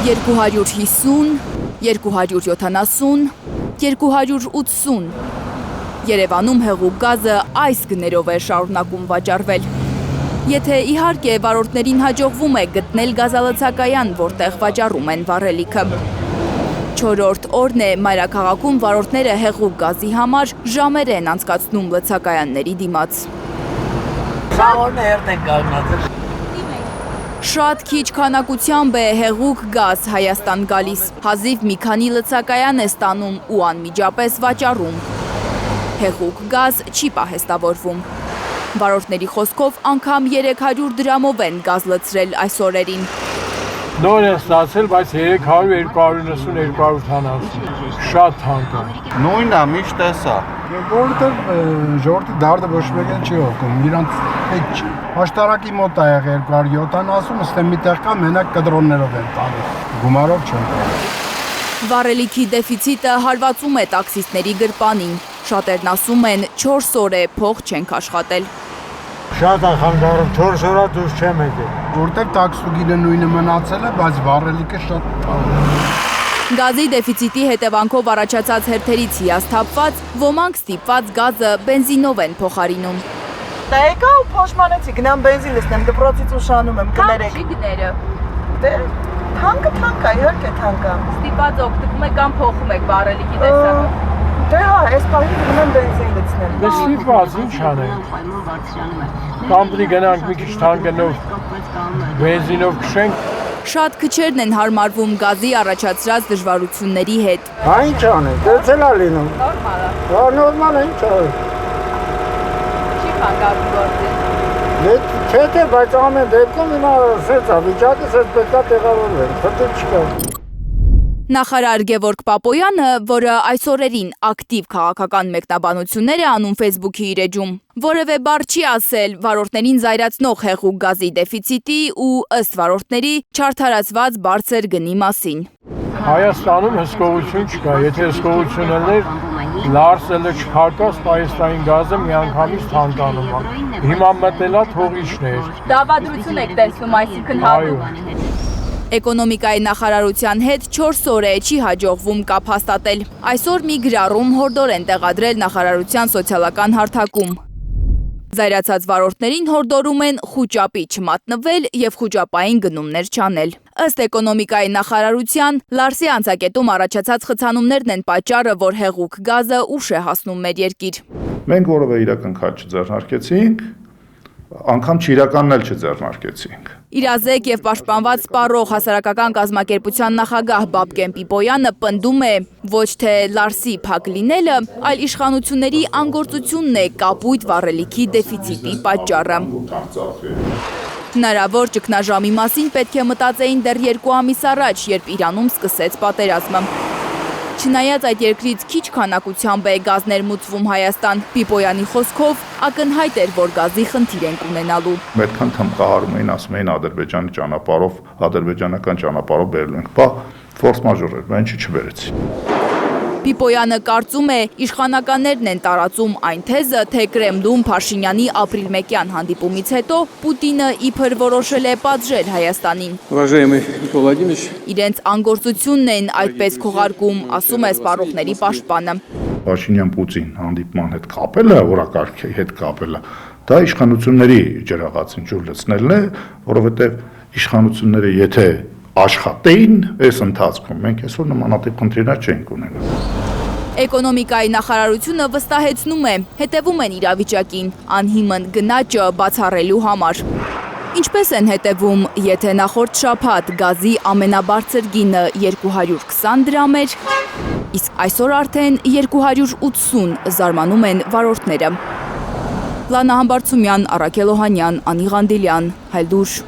250, 270, 280, Երևանում հեղուկ գազը այս գներով է շարունակում վաճառվել։ Եթե իհարկե վարորդներին հաջողվում է գտնել գազալցակայան, որտեղ վաճառում են վառելիքը։ 4-րդ օրն է մայրաքաղաքում վարորդները հեղուկ գազի համար ժամեր են անցկացնում լցակայանների դիմաց։ Շատ քիչ քանակությամբ է հեղուկ գազ Հայաստան գալիս, հազիվ մի քանի լցակայան է ստանում ու անմիջապես վաճառում։ Հեղուկ գազ չի պահեստավորվում։ Վարորդների խոսքով անգամ 300 դրամով են գազ լցրել այս օրերին։ Նոր են ստացել, բայց 300, 290, 280, շատ թանկ է։ Նույնն է, միշտ տեսա։ Որովհետև ժողովրդի դարդը ոչ մեկին չի օգնում, իրանց հետ չի։ Աշտարակի մոտ է եղել 270, ըստ միտեղ կա մենակ կդրոններով են տալիս, գումարով չեն տալիս։ Վառելիքի դեֆիցիտը հարվածում է տաքսիստների գրպանին։ Շատերն ասում են 4 օր է փող չենք աշխատել։ Շատ է խանգարում, 4 օրա դուրս չեմ եկել։ Որտեղ տաքսուգինը նույնը մնացել է, բայց վառելիքը շատ թանկ է։ Գազի դեֆիցիտի հետևանքով առաջացած հերթերից հիասթափված, ոմանք ստիպված գազը բենզինով են փոխարինում։ Դա եկա ու փոշմանեցի, գնամ բենզին լցնեմ, դպրոցից ուշանում եմ, կներեք։ Քանի գները։ Դե թանկը թանկ է, իհարկե թանկ է։ Ստիպված օգտվում եք կամ փոխում եք վառելիքի տեսակը։ Դե հա, այս պահին գնամ բենզին լցնեմ։ Դե ստիպված ինչ անենք։ Կամպնի գնանք մի քիչ թանկենով բենզինով քշենք։ Շատ քչերն են հարմարվում գազի առաջացրած դժվարությունների հետ։ Հա ինչ անենք, դերցել է լինում։ Նորմալ է։ Հա նորմալ է, ինչ է։ Չի խանգարում գործին։ Չէ, բայց ամեն դեպքում հիմա սենց է, վիճակը սենց պետք է տեղավորվեն, խնդիր չկա։ Նախարար Գևորգ Պապոյանը, որը այս օրերին ակտիվ քաղաքական մեկնաբանություններ է անում Facebook-ի իր էջում, որևէ բառ չի ասել վարորդներին զայրացնող հեղուկ գազի դեֆիցիտի ու ըստ վարորդների չարդարացված բարձր գնի մասին։ Հայաստանում հսկողություն չկա, եթե հսկողություն ելներ, լարսելը չփարկած Հայաստանի գազը միանգամից թանկանում է։ Հիմա մտելա թողիչներ։ Դավադրություն եք տեսնում, այսինքն հատուկ։ Էկոնոմիկայի նախարարության հետ 4 օր է չի հաջողվում կապ հաստատել։ Այսօր մի գրառում հորդոր են տեղադրել նախարարության սոցիալական հարթակում։ Զայրացած վարորդներին հորդորում են խուճապի չմատնվել և խուճապային գնումներ չանել։ Ըստ էկոնոմիկայի նախարարության, Լարսի անցակետում առաջացած խցանումներն են պատճառը, որ հեղուկ գազը ուշ է հասնում մեր երկիր։ Մենք որևէ իրական քայլ չձեռնարկեցինք, անգամ չիրականն չձեռնարկեցինք։ Իրազեկ և պաշտպանված սպառող հասարակական կազմակերպության նախագահ Բաբկեն Պիպոյանը պնդում է, ոչ թե Լարսի փակ լինելը, այլ իշխանությունների անգործությունն է կապույտ վառելիքի դեֆիցիտի պատճառը։ Հնարավոր ճգնաժամի մասին պետք է մտածեին դեռ 2 ամիս առաջ, երբ Իրանում սկսեց պատերազմը։ Չնայած այդ երկրից քիչ քանակությամբ է գազ ներմուծվում Հայաստան, Պիպոյանի խոսքով ակնհայտ էր, որ գազի խնդիր ենք ունենալու։ Այդքան թմկահարում էին, ասում էին ադրբեջանի ճանապարհով, ադրբեջանական ճանապարհով բերելու ենք։ Բա ֆորս մաժոր էր, բան չբերեցին։ Պիպոյանը կարծում է, իշխանականներն են տարածում այն թեզը, թե Կրեմլում Փաշինյանի ապրիլ 1-յան հանդիպումից հետո Պուտինը իբր որոշել է պատժել Հայաստանին։ Իրենց անգործությունն են այդպես քողարկում, ասում է սպառողների պաշտպանը։ Փաշինյան-Պուտին հանդիպման հետ կապելը, օրակարգի հետ կապելը, դա իշխանությունների ջրաղացին ջուր լցնելն է, որովհետև իշխանությունները եթե աշխատեին այս ընթացքում, մենք այսօր նմանատիպ խնդիրներ չենք ունենա։ Էկոնոմիկայի նախարարությունը վստահեցնում է, հետևում են իրավիճակին, անհիմն գնաճը բացառելու համար։ Ինչպես են հետևում, եթե նախորդ շաբաթ գազի ամենաբարձր գինը 220 դրամ էր, իսկ այսօր արդեն 280, զարմանում են վարորդները։ Լանա Համբարձումյան, Առաքել Օհանյան, Անի Ղանդիլյան, Հայլդուշ։